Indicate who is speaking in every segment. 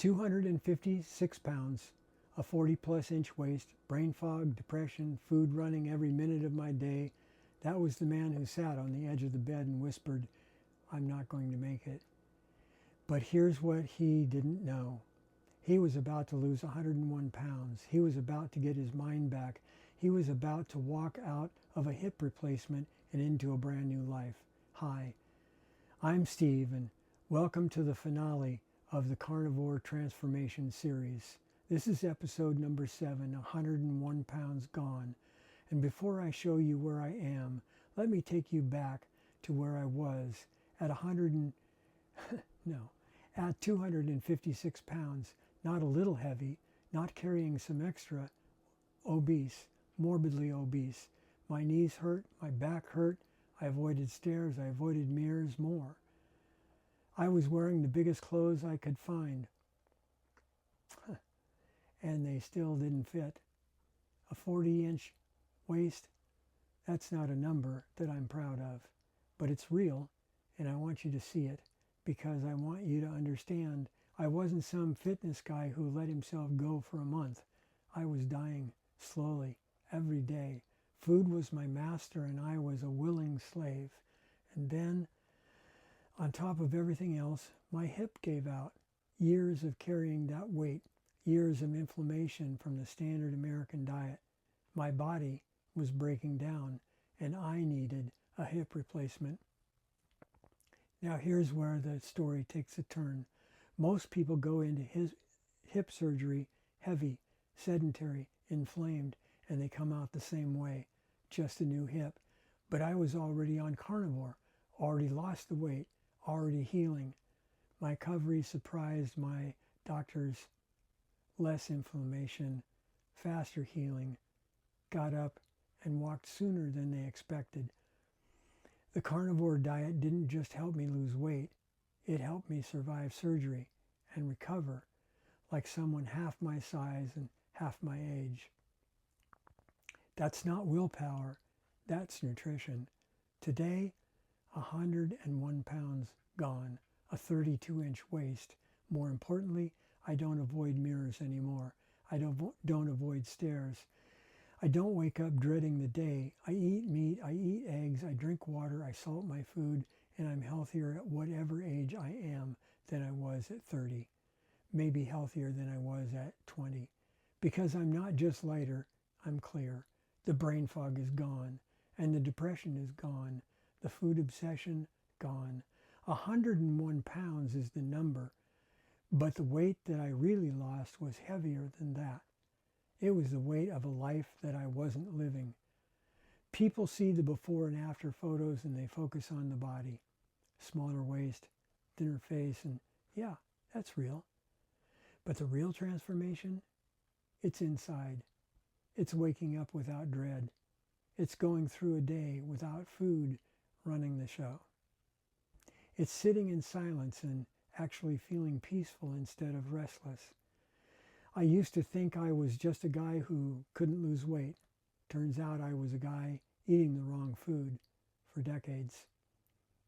Speaker 1: 256 pounds, a 40-plus inch waist, brain fog, depression, food running every minute of my day. That was the man who sat on the edge of the bed and whispered, "I'm not going to make it." But here's what he didn't know. He was about to lose 101 pounds. He was about to get his mind back. He was about to walk out of a hip replacement and into a brand new life. Hi, I'm Steve, and welcome to the finale of the Carnivore Transformation Series. This is episode number 7, 101 pounds gone. And before I show you where I am, let me take you back to where I was at at 256 pounds, not a little heavy, not carrying some extra, obese, morbidly obese. My knees hurt, my back hurt, I avoided stairs, I avoided mirrors more. I was wearing the biggest clothes I could find, and they still didn't fit. A 40-inch waist, that's not a number that I'm proud of, but it's real, and I want you to see it, because I want you to understand I wasn't some fitness guy who let himself go for a month. I was dying slowly, every day. Food was my master, and I was a willing slave. And then, on top of everything else, my hip gave out. Years of carrying that weight, years of inflammation from the standard American diet. My body was breaking down, and I needed a hip replacement. Now here's where the story takes a turn. Most people go into hip surgery heavy, sedentary, inflamed, and they come out the same way, just a new hip. But I was already on carnivore, already lost the weight, already healing. My recovery surprised my doctors. Less inflammation, faster healing. Got up and walked sooner than they expected. The carnivore diet didn't just help me lose weight, it helped me survive surgery and recover like someone half my size and half my age. That's not willpower, that's nutrition. Today, 101 pounds gone, a 32-inch waist. More importantly, I don't avoid mirrors anymore. I don't avoid stairs. I don't wake up dreading the day. I eat meat, I eat eggs, I drink water, I salt my food, and I'm healthier at whatever age I am than I was at 30. Maybe healthier than I was at 20. Because I'm not just lighter, I'm clear. The brain fog is gone, and the depression is gone. The food obsession, gone. 101 pounds is the number, but the weight that I really lost was heavier than that. It was the weight of a life that I wasn't living. People see the before and after photos and they focus on the body. Smaller waist, thinner face, and yeah, that's real. But the real transformation, it's inside. It's waking up without dread. It's going through a day without food running the show. It's sitting in silence and actually feeling peaceful instead of restless. I used to think I was just a guy who couldn't lose weight. Turns out I was a guy eating the wrong food for decades.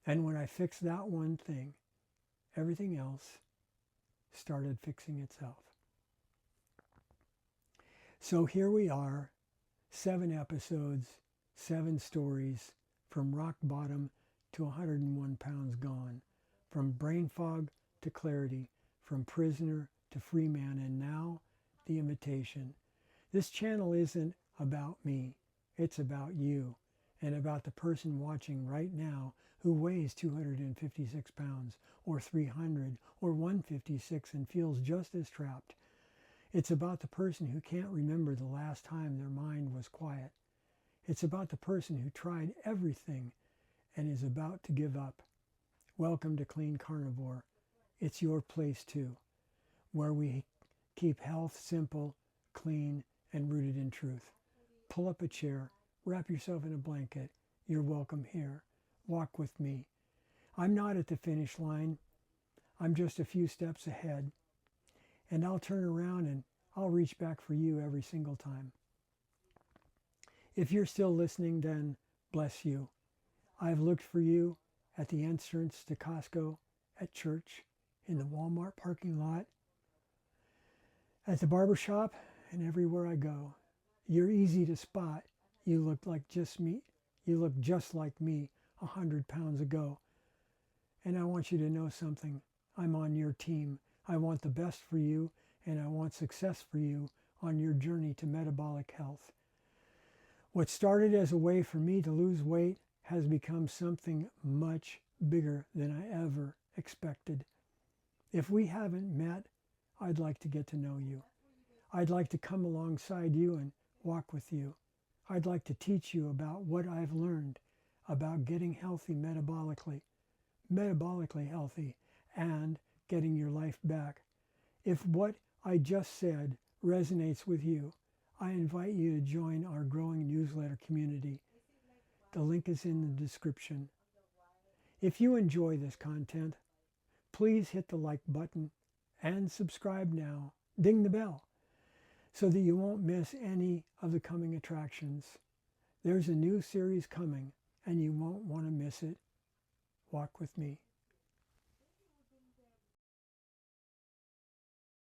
Speaker 1: And when I fixed that one thing, everything else started fixing itself. So here we are, 7 episodes, 7 stories, from rock bottom to 101 pounds gone, from brain fog to clarity, from prisoner to free man, and now the invitation. This channel isn't about me, it's about you, and about the person watching right now who weighs 256 pounds, or 300, or 156 and feels just as trapped. It's about the person who can't remember the last time their mind was quiet. It's about the person who tried everything and is about to give up. Welcome to Cleancarnivore. It's your place too, where we keep health simple, clean, and rooted in truth. Pull up a chair, wrap yourself in a blanket. You're welcome here. Walk with me. I'm not at the finish line. I'm just a few steps ahead. And I'll turn around and I'll reach back for you every single time. If you're still listening, then bless you. I've looked for you at the entrance to Costco, at church, in the Walmart parking lot, At the barber shop and everywhere I go. You're easy to spot. You look like just me. You look just like me 100 pounds ago. And I want you to know something. I'm on your team. I want the best for you, and I want success for you on your journey to metabolic health. What started as a way for me to lose weight has become something much bigger than I ever expected. If we haven't met, I'd like to get to know you. I'd like to come alongside you and walk with you. I'd like to teach you about what I've learned about getting healthy metabolically healthy, and getting your life back. If what I just said resonates with you, I invite you to join our growing newsletter community. The link is in the description. If you enjoy this content, please hit the like button and subscribe now. Ding the bell so that you won't miss any of the coming attractions. There's a new series coming and you won't want to miss it. Walk with me.